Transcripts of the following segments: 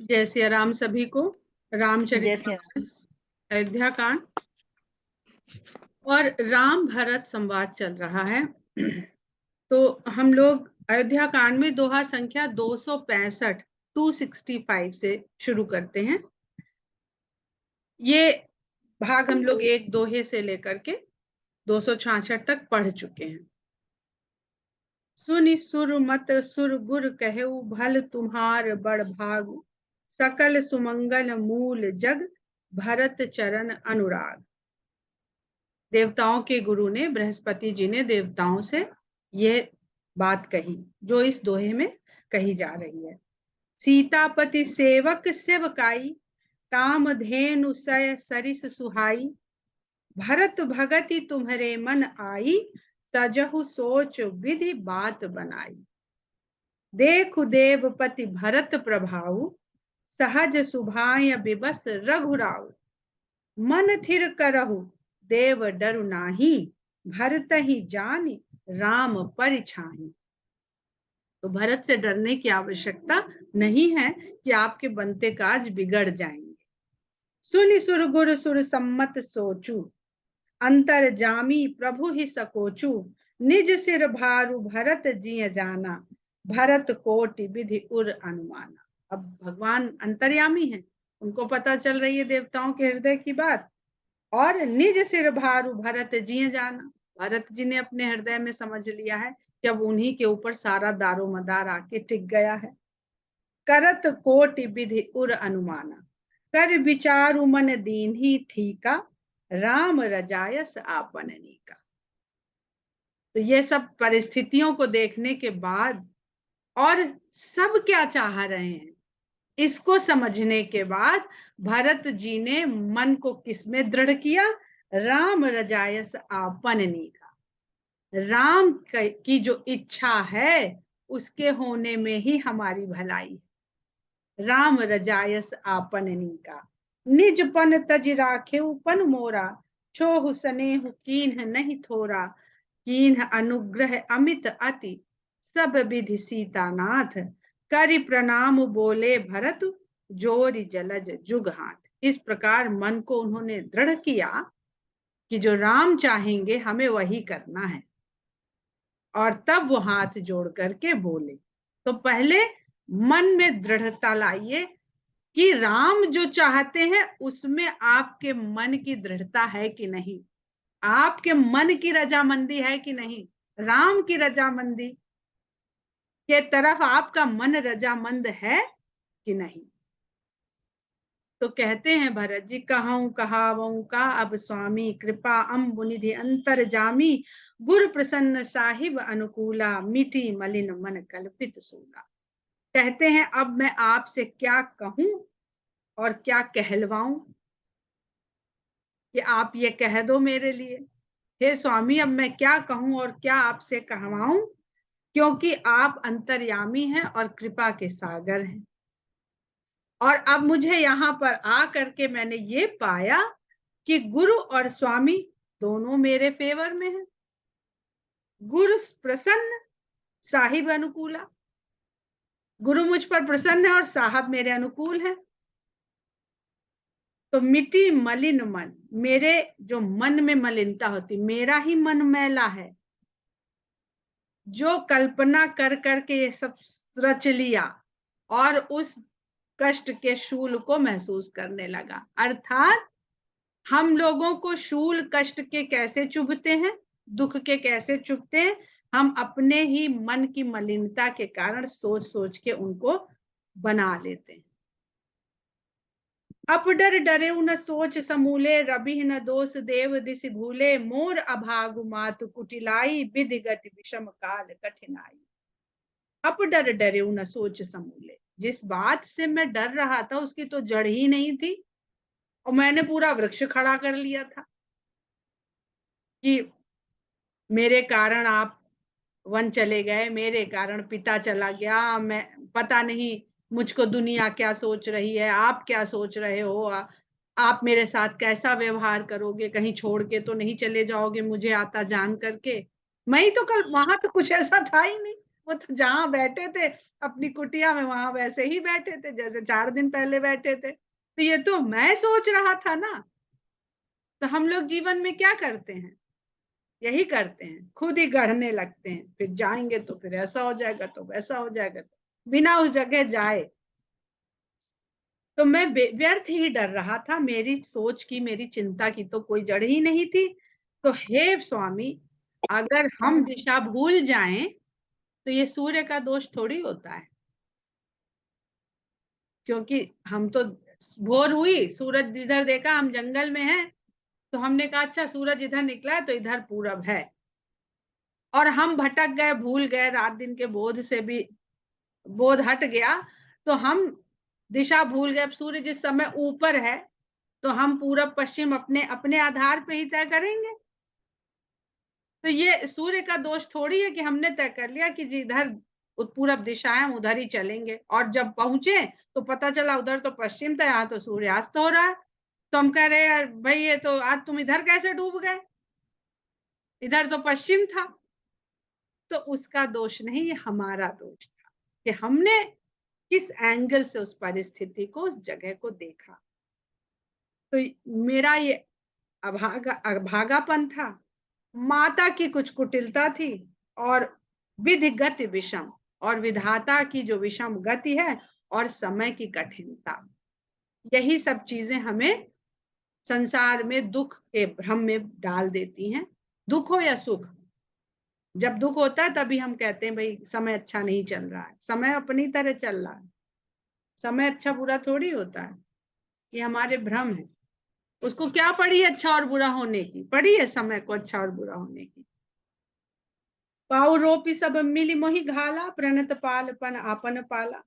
जय सिया राम सभी को। जय श्री राम। रामचरितमानस अयोध्या कांड और राम भरत संवाद चल रहा है। तो हम लोग अयोध्या कांड में दोहा संख्या 265 265 से शुरू करते हैं। ये भाग हम लोग एक दोहे से लेकर के 266 तक पढ़ चुके हैं। सुनि सुर मत सुर गुर कहु भल तुम्हार बड़ भाग, सकल सुमंगल मूल जग भरत चरण अनुराग। देवताओं के गुरु ने, बृहस्पति जी ने देवताओं से ये बात कही जो इस दोहे में कही जा रही है। सीतापति सेवक सेवकाई, कामधेनु सय सरिस सुहाई। भरत भगति तुम्हारे मन आई, तजहु सोच विधि बात बनाई। देखु देवपति भरत प्रभाऊ, सहज सुभाय विबस रघुराऊ। मन थिर करहु देव डरु नाही, भरत ही जानि राम परिछाहि। तो भरत से डरने की आवश्यकता नहीं है कि आपके बनते काज बिगड़ जाएंगे। सुनि सुर गुर सुर सम्मत सोचू, अंतर जामी प्रभु ही सकोचू। निज सिर भारु भरत जिय जाना, भरत कोटि विधि उर अनुमाना। अब भगवान अंतर्यामी हैं, उनको पता चल रही है देवताओं के हृदय की बात। और निज सिर भारु भरत जिय जाना, भरत जी ने अपने हृदय में समझ लिया है कि अब उन्हीं के ऊपर सारा दारो मदार आके टिक गया है। करत कोटि विधि उर अनुमाना, कर विचारु मन दीन ही ठीका। राम रजायस आपन नीका। तो ये सब परिस्थितियों को देखने के बाद और सब क्या चाह रहे हैं इसको समझने के बाद भरत जी ने मन को किसमें दृढ़ किया? राम रजायस आपन नीका। राम की जो इच्छा है उसके होने में ही हमारी भलाई है। राम रजायस आपन नीका, निज पन तज राखे पन मोरा। छोहु स्नेहु कीन्ह नहीं थोरा, कीन्ह अनुग्रह अमित अति। सब विधि सीतानाथ, करि प्रणाम बोले भरत। जोरि जलज जुग हाथ। इस प्रकार मन को उन्होंने दृढ़ किया कि जो राम चाहेंगे हमें वही करना है, और तब वो हाथ जोड़ करके बोले। तो पहले मन में दृढ़ता लाइए कि राम जो चाहते हैं उसमें आपके मन की दृढ़ता है कि नहीं, आपके मन की रजामंदी है कि नहीं, राम की रजामंदी के तरफ आपका मन रजामंद है कि नहीं। तो कहते हैं भरत जी, कहूं कहावों का अब स्वामी, कृपा अम्बु निधि अंतर जामी। गुर प्रसन्न साहिब अनुकूला, मिटी मलिन मन कल्पित सूला। कहते हैं अब मैं आपसे क्या कहूं और क्या कहलवाऊं कि आप ये कह दो मेरे लिए। हे स्वामी, अब मैं क्या कहूं और क्या आपसे कहवाऊं, क्योंकि आप अंतर्यामी हैं और कृपा के सागर हैं। और अब मुझे यहाँ पर आ करके मैंने ये पाया कि गुरु और स्वामी दोनों मेरे फेवर में हैं। गुरु प्रसन्न, साहिब अनुकूला। गुरु मुझ पर प्रसन्न है और साहब मेरे अनुकूल है। तो मिटी मलिन मन, मेरे जो मन में मलिनता होती, मेरा ही मन मैला है, जो कल्पना कर करके ये सब रच लिया और उस कष्ट के शूल को महसूस करने लगा। अर्थात हम लोगों को शूल कष्ट के कैसे चुभते हैं, दुख के कैसे चुभते हैं? हम अपने ही मन की मलिनता के कारण सोच सोच के उनको बना लेते हैं। अपडर डरे न सोच समूले, रबि न दोष देव दिस भूले। मोर अभागु मातु कुटिलाई, विधिगत विषम काल कठिनाई। अपडर डरे न सोच समूले, जिस बात से मैं डर रहा था उसकी तो जड़ ही नहीं थी, और मैंने पूरा वृक्ष खड़ा कर लिया था कि मेरे कारण आप वन चले गए, मेरे कारण पिता चला गया, मैं पता नहीं मुझको दुनिया क्या सोच रही है, आप क्या सोच रहे हो, आप मेरे साथ कैसा व्यवहार करोगे, कहीं छोड़ के तो नहीं चले जाओगे मुझे आता जान करके। मैं ही तो कल वहां तो कुछ ऐसा था ही नहीं, वो तो जहां बैठे थे अपनी कुटिया में, वहां वैसे ही बैठे थे जैसे 4 दिन पहले बैठे थे। तो ये तो मैं सोच रहा था ना। तो हम लोग जीवन में क्या करते हैं, यही करते हैं, खुद ही गढ़ने लगते हैं, फिर जाएंगे तो फिर ऐसा हो जाएगा तो वैसा हो जाएगा, तो बिना उस जगह जाए। तो मैं व्यर्थ ही डर रहा था, मेरी सोच की, मेरी चिंता की तो कोई जड़ ही नहीं थी। तो हे स्वामी, अगर हम दिशा भूल जाएं तो ये सूर्य का दोष थोड़ी होता है, क्योंकि हम तो भोर हुई, सूरज जिधर देखा, हम जंगल में हैं, तो हमने कहा अच्छा सूरज इधर निकला है तो इधर पूरब है, और हम भटक गए, भूल गए, रात दिन के बोध से भी बोध हट गया, तो हम दिशा भूल गए। अब सूर्य जिस समय ऊपर है तो हम पूरब पश्चिम अपने अपने आधार पे ही तय करेंगे। तो ये सूर्य का दोष थोड़ी है कि हमने तय कर लिया कि जिधर पूरब दिशा है हम उधर ही चलेंगे, और जब पहुंचे तो पता चला उधर तो पश्चिम था, यहाँ तो सूर्यास्त हो रहा है। तो हम कह रहे यार भाई, ये तो आज तुम इधर कैसे डूब गए, इधर तो पश्चिम था। तो उसका दोष नहीं, ये हमारा दोष था कि हमने किस एंगल से उस परिस्थिति को, उस जगह को देखा। तो मेरा ये अभागापन था, माता की कुछ कुटिलता थी, और विधिगत विषम, और विधाता की जो विषम गति है, और समय की कठिनता, यही सब चीजें हमें संसार में दुख के भ्रम में डाल देती हैं। दुख हो या सुख, जब दुख होता है तभी हम कहते हैं भाई समय अच्छा नहीं चल रहा है, समय अपनी तरह चल रहा है, समय अच्छा बुरा थोड़ी होता है, ये हमारे भ्रम है। उसको क्या पड़ी है अच्छा और बुरा होने की, पड़ी है समय को अच्छा और बुरा होने की। पाऊ रोपी सब मिली मोहि घाला, प्रणत पालपन आपन पाला।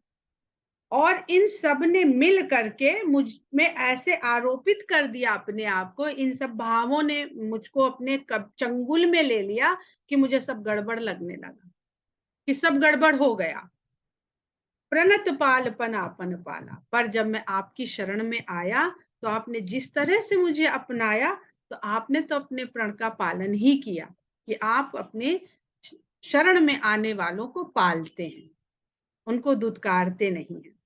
और इन सब ने मिल करके मुझ में ऐसे आरोपित कर दिया अपने आप को, इन सब भावों ने मुझको अपने चंगुल में ले लिया कि मुझे सब गड़बड़ लगने लगा, कि सब गड़बड़ हो गया। प्रणत पालपन आपन पाला, पर जब मैं आपकी शरण में आया तो आपने जिस तरह से मुझे अपनाया, तो आपने तो अपने प्रण का पालन ही किया, कि आप अपने शरण में आने वालों को पालते हैं, उनको दुत्कारते नहीं है।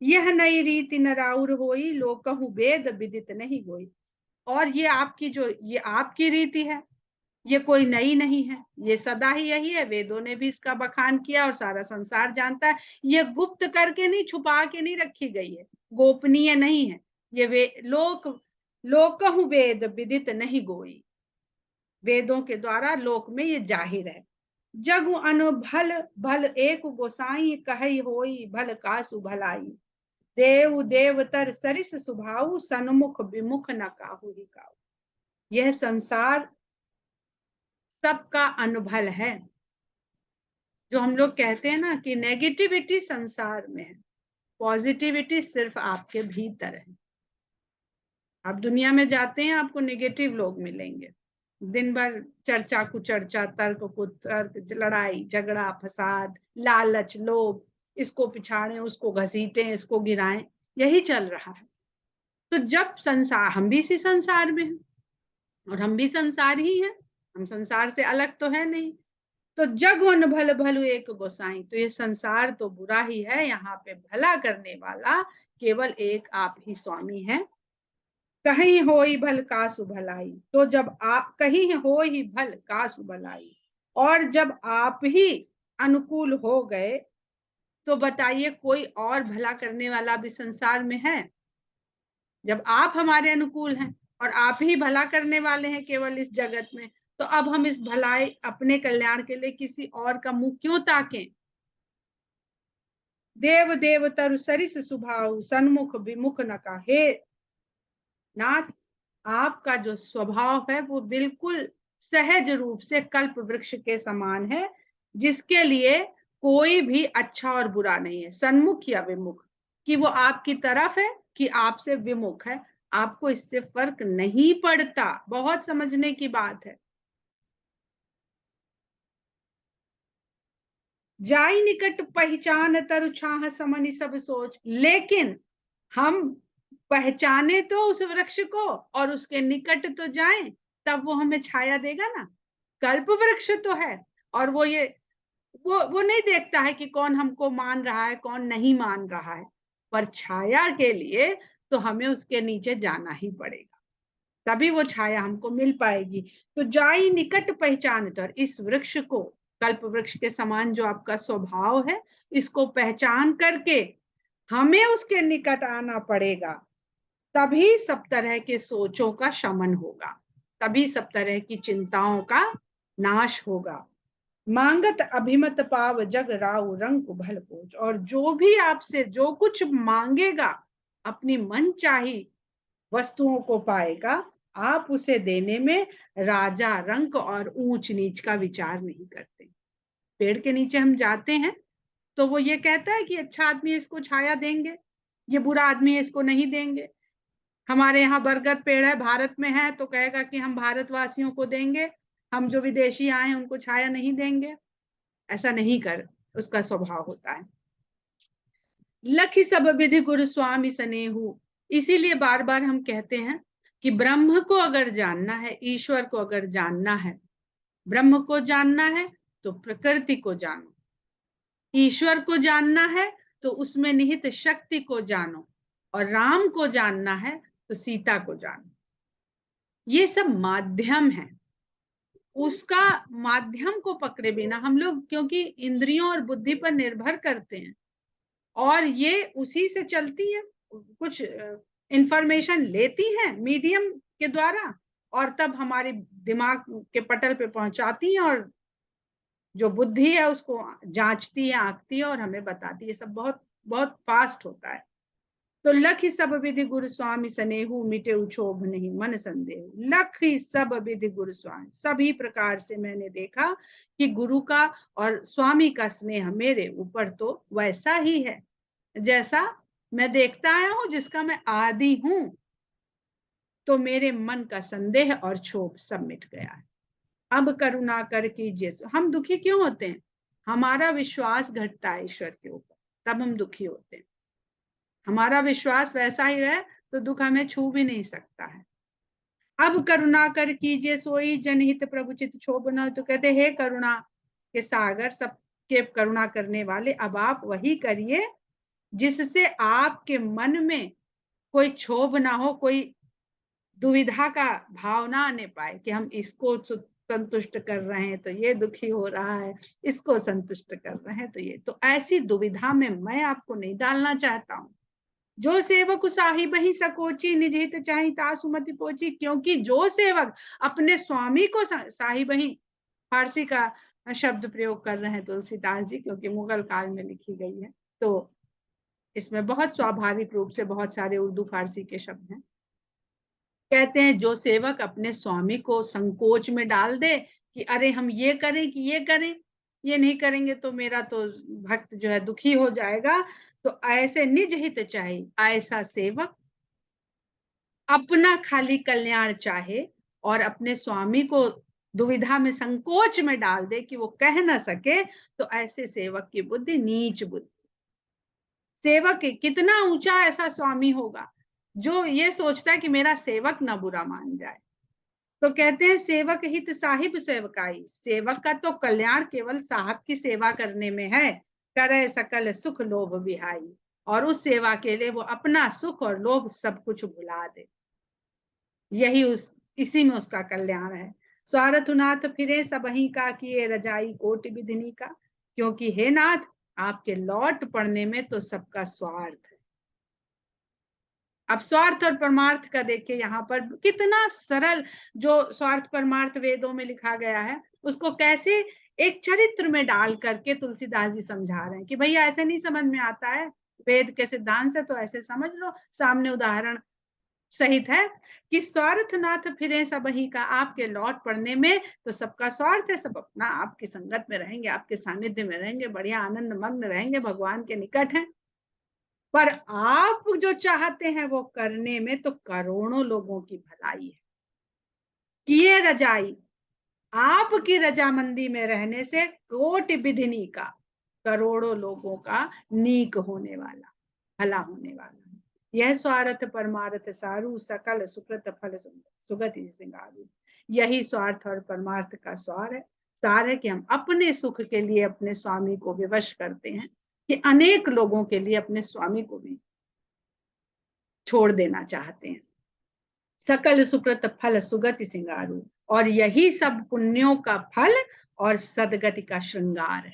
यह नई रीति नराउर होई, लोग कहूँ वेद विदित नहीं होई। और ये आपकी जो, ये आपकी रीति है, ये कोई नई नहीं है, ये सदा ही यही है। वेदों ने भी इसका बखान किया और सारा संसार जानता है। ये गुप्त करके नहीं, छुपा के नहीं रखी गई है, गोपनीय नहीं है। ये लोक कहूँ वेद विदित नहीं गोई, वेदों के द्वारा लोक में ये जाहिर है। जगु अनु भल भल एक गोसाई, कही होई भल कासु भलाई। देव देवतर सरिस सुभाऊ, सन्मुख विमुख न काहू ही काहू। यह संसार सबका अनुभल है। जो हम लोग कहते हैं ना कि नेगेटिविटी संसार में है, पॉजिटिविटी सिर्फ आपके भीतर है। आप दुनिया में जाते हैं, आपको नेगेटिव लोग मिलेंगे, दिन भर चर्चा कुचर्चा, तर्क कुतर्क, लड़ाई झगड़ा फसाद, लालच लोभ, इसको पिछाड़े उसको घसीटें, इसको गिराएं, यही चल रहा है। तो जब संसार, हम भी इसी संसार में हैं और हम भी संसार ही हैं, हम संसार से अलग तो है नहीं। तो जग वन भल भलु एक गोसाई, तो ये संसार तो बुरा ही है, यहाँ पे भला करने वाला केवल एक आप ही स्वामी हैं। कहीं होई भल कासु भलाई, तो जब आप कहीं हो ही भल कासु भलाई, और जब आप ही अनुकूल हो गए तो बताइए कोई और भला करने वाला भी संसार में है? जब आप हमारे अनुकूल हैं और आप ही भला करने वाले हैं केवल इस जगत में, तो अब हम इस भलाई अपने कल्याण के लिए किसी और का मुंह क्यों ताकें? देव देव तरु सरिस सुभाव, सन्मुख विमुख न काहे। नाथ, आपका जो स्वभाव है वो बिल्कुल सहज रूप से कल्प वृक्ष के समान है, जिसके लिए कोई भी अच्छा और बुरा नहीं है, सन्मुख या विमुख, कि वो आपकी तरफ है कि आपसे विमुख है, आपको इससे फर्क नहीं पड़ता। बहुत समझने की बात है। जाई निकट पहचान तरु छाह समनि सब सोच, लेकिन हम पहचाने तो उस वृक्ष को और उसके निकट तो जाएं, तब वो हमें छाया देगा ना। कल्प वृक्ष तो है, और वो ये वो नहीं देखता है कि कौन हमको मान रहा है कौन नहीं मान रहा है, पर छाया के लिए तो हमें उसके नीचे जाना ही पड़ेगा, तभी वो छाया हमको मिल पाएगी। तो जाई निकट पहचान कर, इस वृक्ष को, कल्प वृक्ष के समान जो आपका स्वभाव है, इसको पहचान करके हमें उसके निकट आना पड़ेगा, तभी सब तरह के सोचों का शमन होगा, तभी सब तरह की चिंताओं का नाश होगा। मांगत अभिमत पाव जग राव रंग भल पोच, और जो भी आपसे जो कुछ मांगेगा अपनी मन चाही वस्तुओं को पाएगा, आप उसे देने में राजा रंक और ऊंच नीच का विचार नहीं करते। पेड़ के नीचे हम जाते हैं तो वो ये कहता है कि अच्छा आदमी इसको छाया देंगे, ये बुरा आदमी इसको नहीं देंगे। हमारे यहाँ बरगद पेड़ है, भारत में है, तो कहेगा कि हम भारतवासियों को देंगे, हम जो विदेशी आए हैं उनको छाया नहीं देंगे। ऐसा नहीं कर, उसका स्वभाव होता है। लखि सब विधि गुरु स्वामी सनेहु, इसीलिए बार बार हम कहते हैं कि ब्रह्म को अगर जानना है, ईश्वर को अगर जानना है, ब्रह्म को जानना है तो प्रकृति को जानो, ईश्वर को जानना है तो उसमें निहित शक्ति को जानो, और राम को जानना है तो सीता को जानो। ये सब माध्यम है, उसका माध्यम को पकड़े बिना हम लोग, क्योंकि इंद्रियों और बुद्धि पर निर्भर करते हैं और ये उसी से चलती है, कुछ इंफॉर्मेशन लेती है मीडियम के द्वारा और तब हमारे दिमाग के पटल पे पहुंचाती है, और जो बुद्धि है उसको जांचती है, आंकती है और हमें बताती है। सब बहुत बहुत फास्ट होता है। तो लख सब विधि गुरु स्वामी सनेहु, मिटे उछोभ नहीं मन संदेह। लख सब विधि गुरु स्वामी, सभी प्रकार से मैंने देखा कि गुरु का और स्वामी का स्नेह मेरे ऊपर तो वैसा ही है जैसा मैं देखता आया हूं, जिसका मैं आदि हूं। तो मेरे मन का संदेह और क्षोभ सब मिट गया है। अब करुणा कर कीजिए। हम दुखी क्यों होते हैं? हमारा विश्वास घटता है ईश्वर के ऊपर, तब हम दुखी होते हैं। हमारा विश्वास वैसा ही रहे तो दुख हमें छू भी नहीं सकता है। अब करुणा कर कीजिए सोई जनहित प्रभु चित क्षोभ न, तो कहते हे करुणा के सागर, सबके करुणा करने वाले, अब आप वही करिए जिससे आपके मन में कोई क्षोभ ना हो, कोई दुविधा का भाव ना आने पाए कि हम इसको संतुष्ट कर रहे हैं तो ये दुखी हो रहा है, इसको संतुष्ट कर रहे हैं तो ये, तो ऐसी दुविधा में मैं आपको नहीं डालना चाहता हूं। जो सेवक साहिब ही सकोची निज हित चाहि तासु मति पोची, क्योंकि जो सेवक अपने स्वामी को साहिब ही, फारसी का शब्द प्रयोग कर रहे हैं तुलसीदास जी, क्योंकि मुगल काल में लिखी गई है तो इसमें बहुत स्वाभाविक रूप से बहुत सारे उर्दू फारसी के शब्द हैं। कहते हैं जो सेवक अपने स्वामी को संकोच में डाल दे कि अरे हम ये करें कि ये करें, ये नहीं करेंगे तो मेरा तो भक्त जो है दुखी हो जाएगा, तो ऐसे निज हित चाहे, ऐसा सेवक अपना खाली कल्याण चाहे और अपने स्वामी को दुविधा में संकोच में डाल दे कि वो कह ना सके, तो ऐसे सेवक की बुद्धि नीच बुद्धि। सेवक कितना ऊंचा ऐसा स्वामी होगा जो ये सोचता है कि मेरा सेवक ना बुरा मान जाए। तो कहते हैं सेवक हित साहिब सेवकाई, सेवक का तो कल्याण केवल साहब की सेवा करने में है। करे सकल सुख लोभ बिहाई, और उस सेवा के लिए वो अपना सुख और लोभ सब कुछ भुला दे, यही इसी में उसका कल्याण है। स्वार्थनाथ फिरे सबही का किए रजाई कोटि विधिनी का, क्योंकि हे नाथ आपके लौट पड़ने में तो सबका स्वार्थ है। अब स्वार्थ और परमार्थ का देखिए यहाँ पर कितना सरल, जो स्वार्थ परमार्थ वेदों में लिखा गया है उसको कैसे एक चरित्र में डाल करके तुलसीदास जी समझा रहे हैं कि भैया ऐसे नहीं समझ में आता है, वेद के सिद्धांत से तो ऐसे समझ लो। सामने उदाहरण सहित है कि स्वार्थनाथ फिरे सबही का, आपके लौट पड़ने में तो सबका स्वार्थ है, सब अपना आपकी संगत में रहेंगे, आपके सानिध्य में रहेंगे, बढ़िया आनंद मग्न रहेंगे, भगवान के निकट हैं। पर आप जो चाहते हैं वो करने में तो करोड़ों लोगों की भलाई है। किए रजाई, आपकी रजामंदी में रहने से कोटि विधिनी का, करोड़ों लोगों का नीक होने वाला, भला होने वाला है। यह स्वार्थ परमार्थ सारू, सकल सुकृत फल सुगति सिंगारू, यही स्वार्थ और परमार्थ का स्वार है, सार है कि हम अपने सुख के लिए अपने स्वामी को विवश करते हैं कि अनेक लोगों के लिए अपने स्वामी को भी छोड़ देना चाहते हैं। सकल सुकृत फल सुगति सिंगारू, और यही सब पुण्यों का फल और सदगति का श्रृंगार है।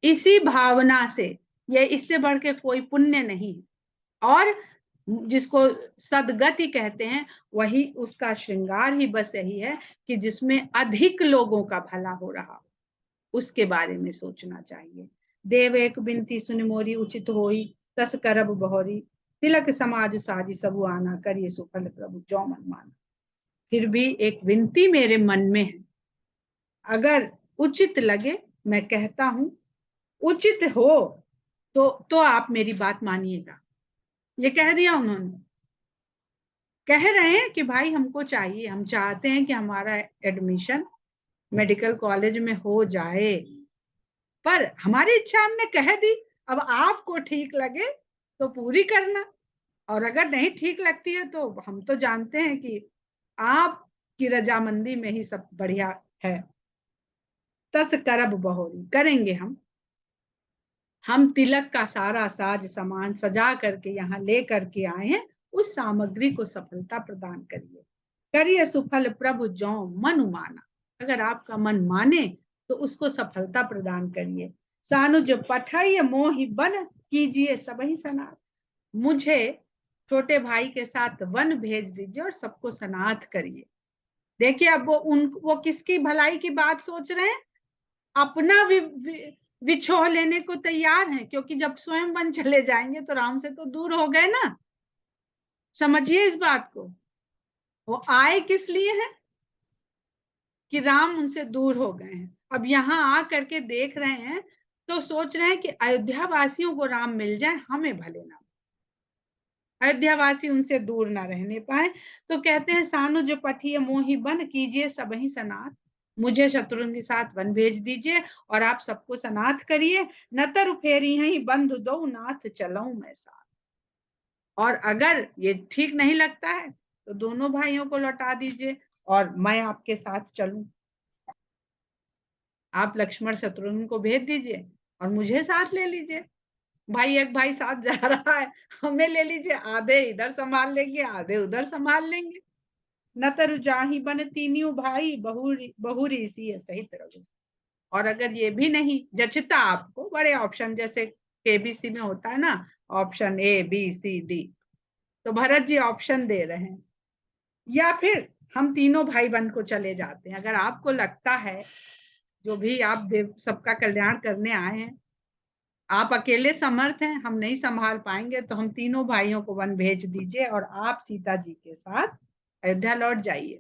इसी भावना से, ये इससे बढ़ के कोई पुण्य नहीं है, और जिसको सदगति कहते हैं वही उसका श्रृंगार ही बस यही है कि जिसमें अधिक लोगों का भला हो रहा, उसके बारे में सोचना चाहिए। देव एक बिनती सुन मोरी, उचित होई तस करब बहोरी, तिलक समाज साजी सबु आना, करिए सुफल प्रभु जो मन माना। फिर भी एक विनती मेरे मन में है, अगर उचित लगे, मैं कहता हूं उचित हो तो आप मेरी बात मानिएगा। ये कह दिया उन्होंने, कह रहे हैं कि भाई हमको चाहिए, हम चाहते हैं कि हमारा एडमिशन मेडिकल कॉलेज में हो जाए, पर हमारी इच्छा हमने कह दी, अब आपको ठीक लगे तो पूरी करना, और अगर नहीं ठीक लगती है तो हम तो जानते हैं कि आपकी रजामंदी में ही सब बढ़िया है। तस करब बहोरी, करेंगे हम तिलक का सारा साज सामान सजा करके यहाँ ले करके आए हैं, उस सामग्री को सफलता प्रदान करिए। करिए सुफल प्रभु जो मन माना, अगर आपका मन माने तो उसको सफलता प्रदान करिए। सानुज पठाइए मोहि बन, कीजिए सबही सनाथ, मुझे छोटे भाई के साथ वन भेज दीजिए और सबको सनाथ करिए। देखिए अब वो किसकी भलाई की बात सोच रहे हैं, अपना विछोह लेने को तैयार है, क्योंकि जब स्वयं वन चले जाएंगे तो राम से तो दूर हो गए ना। समझिए इस बात को, वो आए किस लिए है कि राम उनसे दूर हो गए हैं, अब यहाँ आ करके देख रहे हैं तो सोच रहे हैं कि अयोध्या वासियों को राम मिल जाए, हमें भले ना, अयोध्यावासी उनसे दूर ना रहने पाए। तो कहते हैं सानु जो पठिए मोहि बन, कीजिए सबही सनाथ, मुझे शत्रुघ्न के साथ वन भेज दीजिए और आप सबको सनाथ करिए। नतर फेरी ही बंधु दो नाथ चलऊं मैं साथ, और अगर ये ठीक नहीं लगता है तो दोनों भाइयों को लौटा दीजिए और मैं आपके साथ चलूं। आप लक्ष्मण शत्रुघ्न को भेज दीजिए और मुझे साथ ले लीजिए, भाई एक भाई साथ जा रहा है, हमें ले लीजिए, आधे इधर संभाल लेंगे आधे उधर संभाल लेंगे। नतर जाही बन तीनियों भाई, बहुरी सी सहित रघु, और अगर ये भी नहीं जचता आपको, बड़े ऑप्शन जैसे केबीसी में होता है ना, option A B C D, तो भरत जी ऑप्शन दे रहे हैं, या फिर हम तीनों भाई बन को चले जाते हैं। अगर आपको लगता है जो भी आप देव सबका कल्याण करने आए हैं, आप अकेले समर्थ हैं, हम नहीं संभाल पाएंगे, तो हम तीनों भाइयों को वन भेज दीजिए और आप सीता जी के साथ अयोध्या लौट जाइए।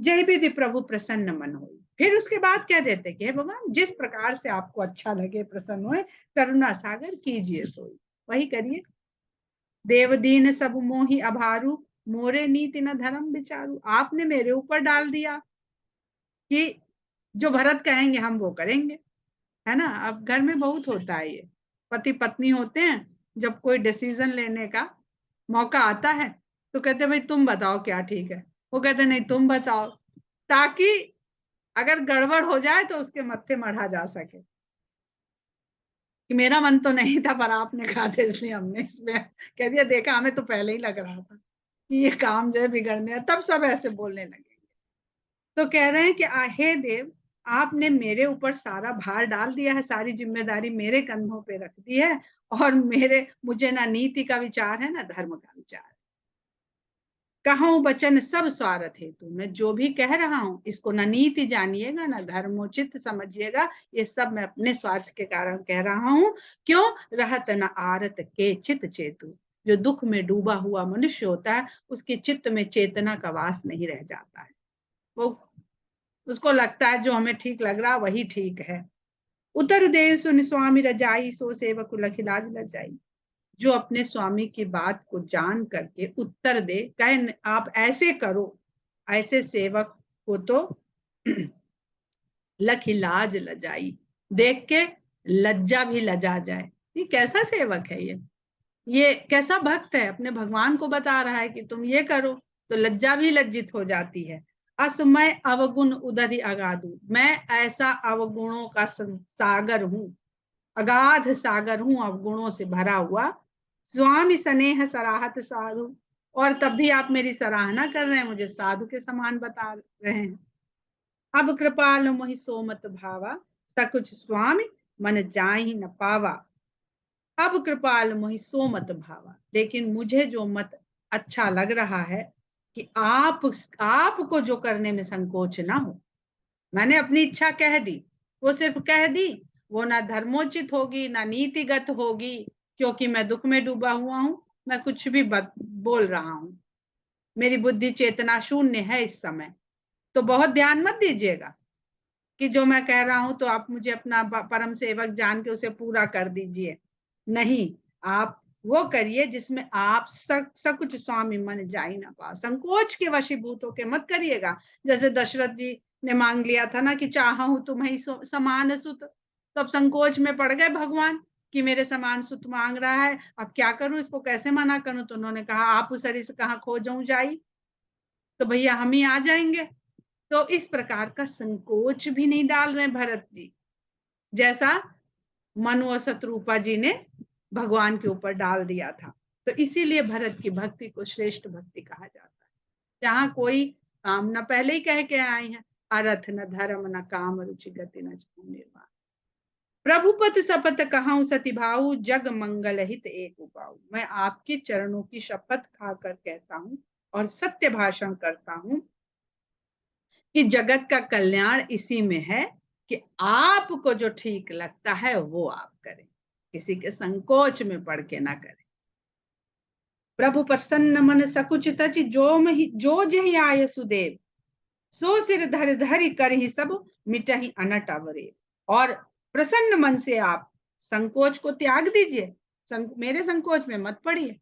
जय विधि प्रभु प्रसन्न मन होई, फिर उसके बाद कह देते कि भगवान जिस प्रकार से आपको अच्छा लगे, प्रसन्न होए, करुणा सागर कीजिए सोई, वही करिए। देवदीन सब मोहि अभारू, मोरे नीति न धर्म विचारू, आपने मेरे ऊपर डाल दिया कि जो भरत कहेंगे हम वो करेंगे, है ना। अब घर में बहुत होता है ये, पति पत्नी होते हैं, जब कोई डिसीजन लेने का मौका आता है तो कहते भाई तुम बताओ क्या ठीक है, वो कहते नहीं तुम बताओ, ताकि अगर गड़बड़ हो जाए तो उसके मत्थे मढ़ा जा सके कि मेरा मन तो नहीं था पर आपने कहा था इसलिए हमने इसमें कह दिया, देखा हमें तो पहले ही लग रहा था कि ये काम जो है बिगड़ने है, तब सब ऐसे बोलने लगे। तो कह रहे हैं कि हे देव, आपने मेरे ऊपर सारा भार डाल दिया है, सारी जिम्मेदारी मेरे कंधों पे रख दी है, और मुझे ना नीति का विचार है ना धर्म का विचार है। कहूं वचन सब स्वार्थ हेतु, मैं जो भी कह रहा हूं इसको ना नीति जानिएगा ना धर्मोचित समझिएगा, ये सब मैं अपने स्वार्थ के कारण कह रहा हूं। क्यों? रहत न आरत के चित चेतु, जो दुख में डूबा हुआ मनुष्य होता है उसके चित्त में चेतना का वास नहीं रह जाता है, वो उसको लगता है जो हमें ठीक लग रहा वही ठीक है। उतर देव सुन स्वामी रजाई, सो सेवक लखिलाज लजाई, जो अपने स्वामी की बात को जान करके उत्तर दे, कहे आप ऐसे करो, ऐसे सेवक को तो लखिलाज लजाई, देख के लज्जा भी लजा जाए, ये कैसा सेवक है, ये कैसा भक्त है, अपने भगवान को बता रहा है कि तुम ये करो, तो लज्जा भी लज्जित हो जाती है। असमय अवगुण उदधि अगाधु, मैं ऐसा अवगुणों का सागर हूँ, अगाध सागर हूँ, अवगुणों से भरा हुआ। स्वामी स्नेह सराहत साधु, और तब भी आप मेरी सराहना कर रहे हैं, मुझे साधु के समान बता रहे हैं। अब कृपाल मोहि सोमत भावा, सकुच स्वामी मन जाहि न पावा। अब कृपाल मोहि सोमत भावा, लेकिन मुझे जो मत अच्छा लग रहा है कि आपको जो करने में संकोच ना हो। मैंने अपनी इच्छा कह दी, वो सिर्फ कह दी, वो ना धर्मोचित होगी ना नीतिगत होगी, क्योंकि मैं दुख में डूबा हुआ हूं, मैं कुछ भी बोल रहा हूं, मेरी बुद्धि चेतना शून्य है इस समय। तो बहुत ध्यान मत दीजिएगा कि जो मैं कह रहा हूं तो आप मुझे अपना परम सेवक जान के उसे पूरा कर दीजिए। नहीं, आप वो करिए जिसमें आप सकुच स्वामी मन जाई ना पा, संकोच के वशीभूत होके मत करिएगा। जैसे दशरथ जी ने मांग लिया था ना कि चाहूं तुम्हें समान सुत, तब संकोच में पड़ गए भगवान कि मेरे समान सुत मांग रहा है, अब क्या करूं, इसको कैसे मना करूं। तो उन्होंने कहा आप उस हरी से कहाँ खोजूं जाई, तो भैया हम ही आ जाएंगे। तो इस प्रकार का संकोच भी नहीं डाल रहे भरत जी, जैसा मनु और शत्रुपा जी ने भगवान के ऊपर डाल दिया था। तो इसीलिए भरत की भक्ति को श्रेष्ठ भक्ति कहा जाता है, जहां कोई काम न, पहले ही कह के आए हैं, अरथ न धर्म न काम रुचि गति न निर्वाण, प्रभुपत शपथ कहूं सती भाऊ, जग मंगल हित एक उपाऊ। मैं आपके चरणों की शपथ खाकर कहता हूं और सत्य भाषण करता हूं कि जगत का कल्याण इसी में है कि आपको जो ठीक लगता है वो आप करें, किसी के संकोच में पड़ के ना करें। प्रभु प्रसन्न मन सकुच तच, जो जही आय सुदेव, सो सिर धर धरि करहि सब, मिटहि अनट अवरे। और प्रसन्न मन से आप संकोच को त्याग दीजिए, मेरे संकोच में मत पड़िए।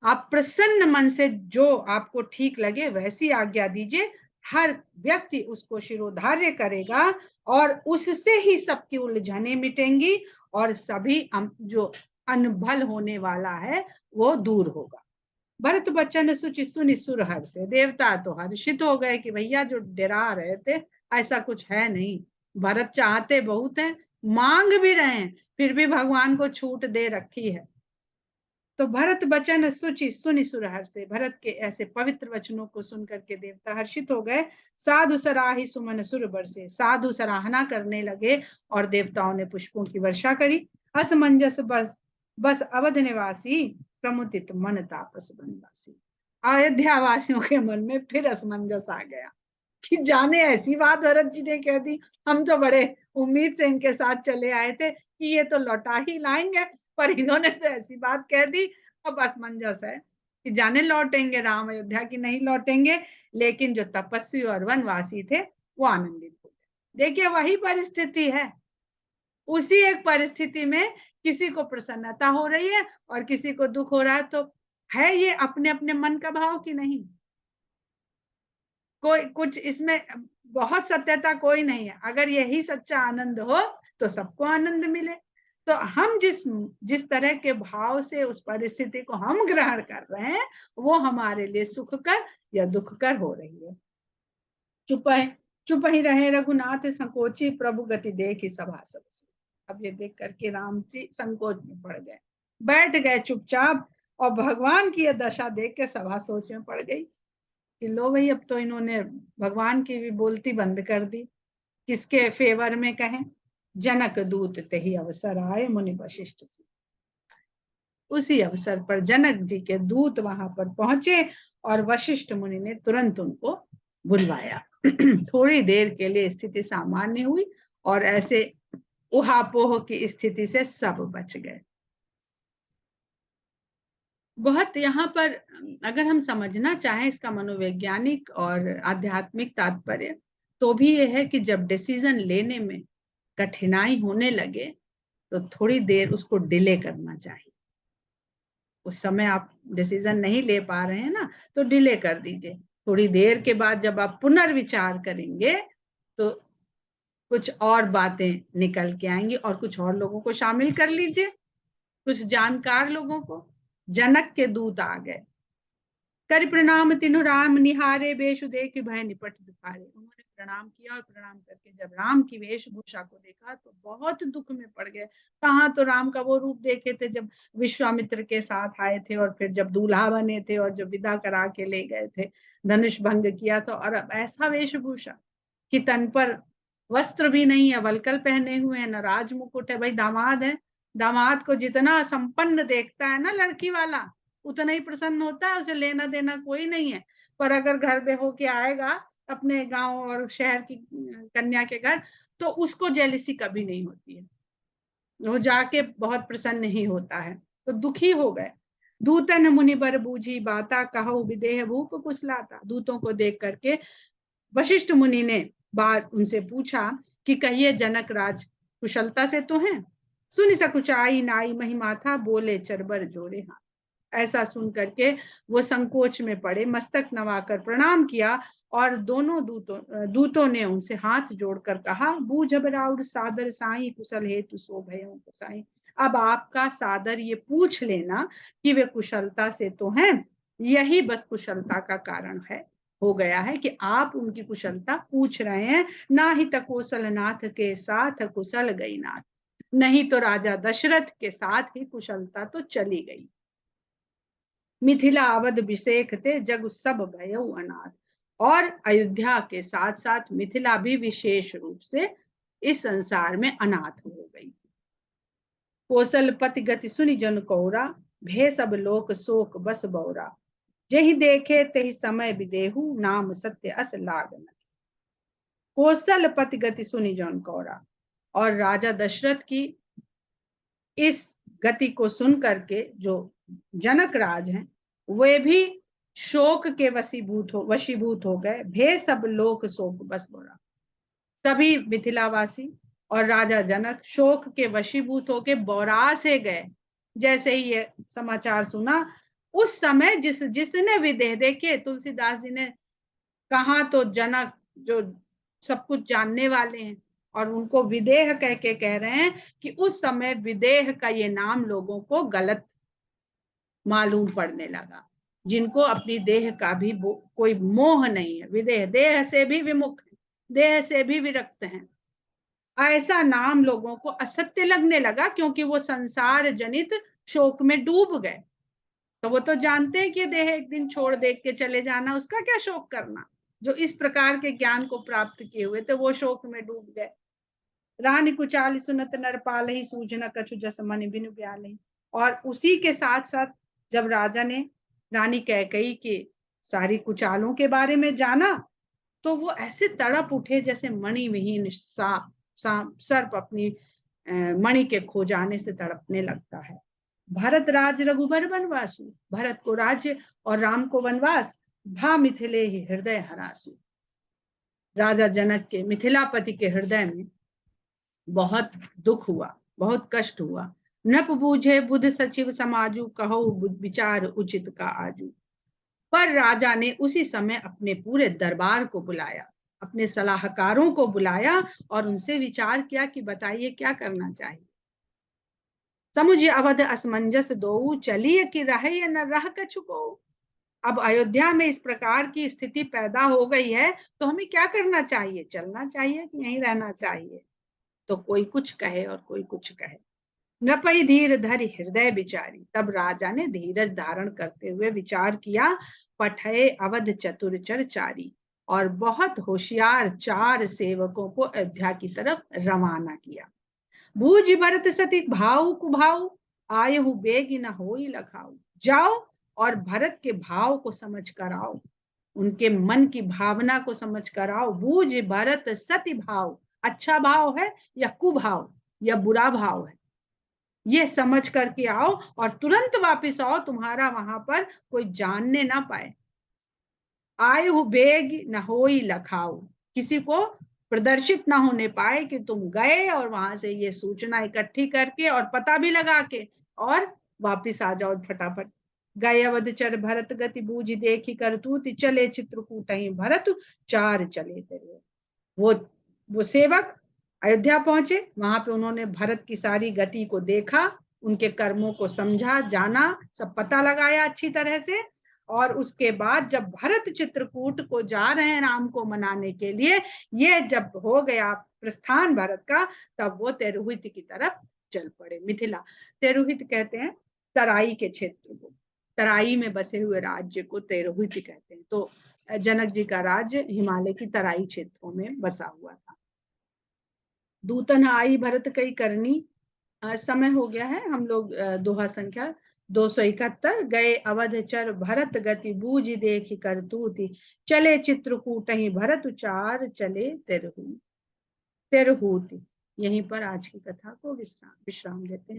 आप प्रसन्न मन से जो आपको ठीक लगे वैसी आज्ञा दीजिए, हर व्यक्ति उसको शिरोधार्य करेगा और उससे ही सबकी उलझने मिटेंगी और सभी जो अनभल होने वाला है वो दूर होगा। भरत बच्चन सुचि सुनि सुर हर्ष से, देवता तो हर्षित हो गए कि भैया जो डरा रहे थे ऐसा कुछ है नहीं, भरत चाहते बहुत है, मांग भी रहे हैं, फिर भी भगवान को छूट दे रखी है। तो भरत बचन सुचि सुनि सुर हर्ष से, भरत के ऐसे पवित्र वचनों को सुनकर के देवता हर्षित हो गए। साधु सराही सुमन सुर बरसे, साधु सराहना करने लगे और देवताओं ने पुष्पों की वर्षा करी। असमंजस बस बस अवध निवासी, प्रमुदित मन तापस बनवासी। अयोध्या वासियों के मन में फिर असमंजस आ गया कि जाने ऐसी बात भरत जी ने कह दी, हम तो बड़े उम्मीद से इनके साथ चले आए थे कि ये तो लौटा ही लाएंगे, पर इन्होंने तो ऐसी बात कह दी। अब असमंजस है कि जाने लौटेंगे राम अयोध्या की नहीं लौटेंगे, लेकिन जो तपस्वी और वनवासी थे वो आनंदित हो गए। देखिए वही परिस्थिति है, उसी एक परिस्थिति में किसी को प्रसन्नता हो रही है और किसी को दुख हो रहा है, तो है ये अपने अपने मन का भाव कि नहीं, कोई कुछ इसमें बहुत सत्यता कोई नहीं है। अगर यही सच्चा आनंद हो तो सबको आनंद मिले। तो हम जिस तरह के भाव से उस परिस्थिति को हम ग्रहण कर रहे हैं वो हमारे लिए सुखकर या दुखकर हो रही है। चुप ही रहे रघुनाथ संकोची, प्रभु गति देखी सभा सब। अब ये देख करके राम जी संकोच में पड़ गए, बैठ गए चुपचाप, और भगवान की यह दशा देख के सभा सोच में पड़ गई कि लो भाई अब तो इन्होंने भगवान की भी बोलती बंद कर दी, किसके फेवर में कहें। जनक दूत तेहि अवसर आए, मुनि वशिष्ठ। उसी अवसर पर जनक जी के दूत वहां पर पहुंचे और वशिष्ठ मुनि ने तुरंत उनको बुलवाया। थोड़ी देर के लिए स्थिति सामान्य हुई और ऐसे उहापोह की स्थिति से सब बच गए। बहुत यहाँ पर अगर हम समझना चाहें इसका मनोवैज्ञानिक और आध्यात्मिक तात्पर्य, तो भी यह है कि जब डिसीजन लेने में कठिनाई होने लगे तो थोड़ी देर उसको डिले करना चाहिए। उस समय आप डिसीजन नहीं ले पा रहे हैं ना, तो डिले कर दीजिए। थोड़ी देर के बाद जब आप पुनर्विचार करेंगे तो कुछ और बातें निकल के आएंगी और कुछ और लोगों को शामिल कर लीजिए, कुछ जानकार लोगों को। जनक के दूत आ गए, कर प्रणाम तिन्हु राम निहारे, वेश देख भय निपट दुखारे। उन्होंने प्रणाम किया और प्रणाम करके जब राम की वेशभूषा को देखा तो बहुत दुख में पड़ गए। कहाँ तो राम का वो रूप देखे थे जब विश्वामित्र के साथ आए थे, और फिर जब दूल्हा बने थे और जब विदा करा के ले गए थे, धनुष भंग किया तो, और अब ऐसा वेशभूषा कि तन पर वस्त्र भी नहीं है, वलकल पहने हुए हैं, न राज मुकुट है। भाई दामाद है, दामाद को जितना संपन्न देखता है ना लड़की वाला, उतना ही प्रसन्न होता है, उसे लेना देना कोई नहीं है। पर अगर घर में होके आएगा अपने गांव और शहर की कन्या के घर, तो उसको जेलिसी कभी नहीं होती है, वो जाके बहुत प्रसन्न ही होता है। तो दुखी हो गए। दूतन मुनि बर बूझी बाता, कहो विदेह भूप कुशलाता। दूतों को देख करके वशिष्ठ मुनि ने बात उनसे पूछा कि कहिए जनक राज कुशलता से तो हैं। सुनि सकुचाई नाई महिमा था, बोले चरबर जोड़े हाथ। ऐसा सुन करके वो संकोच में पड़े, मस्तक नवाकर प्रणाम किया, और दोनों दूतों ने उनसे हाथ जोड़कर कहा, बूझ बराउर सादर साई, कुशल हेतु सो भयों को साई। अब आपका सादर ये पूछ लेना कि वे कुशलता से तो हैं, यही बस कुशलता का कारण है, हो गया है कि आप उनकी कुशलता पूछ रहे हैं। ना ही तकोसल नाथ के साथ कुशल गई नाथ, नहीं तो राजा दशरथ के साथ ही कुशलता तो चली गई। मिथिला अवध अभिषेक थे, जग सब भयो अनाथ। और अयोध्या के साथ साथ मिथिला भी विशेष रूप से इस संसार में अनाथ हो गई। कौशल पति गति सुनि जन कौरा, भे सब लोक शोक बस बौरा। जहि देखे तहि समय विदेहु, नाम सत्य अस लागन। कौशल पति गति सुनि जन कौरा, और राजा दशरथ की इस गति को सुन करके जो जनक राज हैं वे भी शोक के वशीभूत हो गए। भे सब लोक शोक बस बोरा, सभी मिथिलावासी और राजा जनक शोक के वशीभूत होके बौरा से गए। जैसे ही ये समाचार सुना, उस समय जिसने विदेह, देखिए तुलसीदास जी ने कहा तो जनक जो सब कुछ जानने वाले हैं, और उनको विदेह कह के कह रहे हैं कि उस समय विदेह का ये नाम लोगों को गलत मालूम पड़ने लगा। जिनको अपनी देह का भी कोई मोह नहीं है, विदेह देह से भी विमुख है, देह से भी विरक्त हैं, ऐसा नाम लोगों को असत्य लगने लगा, क्योंकि वो संसार जनित शोक में डूब गए। तो वो तो जानते हैं कि देह एक दिन छोड़ दे के चले जाना, उसका क्या शोक करना। जो इस प्रकार के ज्ञान को प्राप्त किए हुए थे वो शोक में डूब गए। रानी कुचाल सुनत नर पालहि, सूझन कछु जस मन बिनु ब्यालहि। और उसी के साथ साथ जब राजा ने रानी कैकेयी के सारी कुचालों के बारे में जाना, तो वो ऐसे तड़प उठे जैसे मणि विहीन सर्प अपनी मणि के खो जाने से तड़पने लगता है। भरत राज रघुबर वनवासु, भरत को राज्य और राम को वनवास, भा मिथिले ही हृदय हरासु। राजा जनक के मिथिलापति के हृदय में बहुत दुख हुआ, बहुत कष्ट हुआ। नप बूझे बुध सचिव समाजू, कहो विचार उचित का आजू। पर राजा ने उसी समय अपने पूरे दरबार को बुलाया, अपने सलाहकारों को बुलाया और उनसे विचार किया कि बताइए क्या करना चाहिए। समुझ अवध असमंजस दो, चलिए कि रहे न रह कछु को। अब अयोध्या में इस प्रकार की स्थिति पैदा हो गई है, तो हमें क्या करना चाहिए, चलना चाहिए कि यहीं रहना चाहिए। तो कोई कुछ कहे और कोई कुछ कहे। नपई धीर धरि हृदय विचारी, तब राजा ने धीरज धारण करते हुए विचार किया। पठे अवध चतुर चारी, और बहुत होशियार 4 सेवकों को अयोध्या की तरफ रवाना किया। भूज भरत सती भाव कुभाव, आयहु बेग न होई लखाऊ। जाओ और भरत के भाव को समझ कर आओ, उनके मन की भावना को समझ कर आओ। बूझ भरत सती भाव, अच्छा भाव है या कुभाव या बुरा भाव है, ये समझ करके आओ और तुरंत वापस आओ, तुम्हारा वहां पर कोई जानने ना पाए। आए हो बेग न होई लखाओ, किसी को प्रदर्शित ना होने पाए कि तुम गए, और वहां से ये सूचना इकट्ठी करके और पता भी लगा के और वापिस आ जाओ फटाफट। गए अवध चर भरत गति, बूझ देखी करतूत, चले चित्रकूट भरत 4 चले तेरे। वो सेवक अयोध्या पहुंचे, वहां पे उन्होंने भरत की सारी गति को देखा, उनके कर्मों को समझा, जाना, सब पता लगाया अच्छी तरह से, और उसके बाद जब भरत चित्रकूट को जा रहे हैं राम को मनाने के लिए, ये जब हो गया प्रस्थान भरत का, तब वो तिरहुत की तरफ चल पड़े। मिथिला, तिरहुत कहते हैं तराई के क्षेत्र को, तराई में बसे हुए राज्य को तिरहुत कहते हैं। तो जनक जी का राज्य हिमालय की तराई क्षेत्रों में बसा हुआ था। दूतन आई भरत कई करनी, समय हो गया है, हम लोग दोहा संख्या 271, गए अवध चर भरत गति बूझ देखी करतूति, चले चित्रकूट ही भरत उचार चले तिरहुत। यहीं पर आज की कथा को विश्राम देते हैं।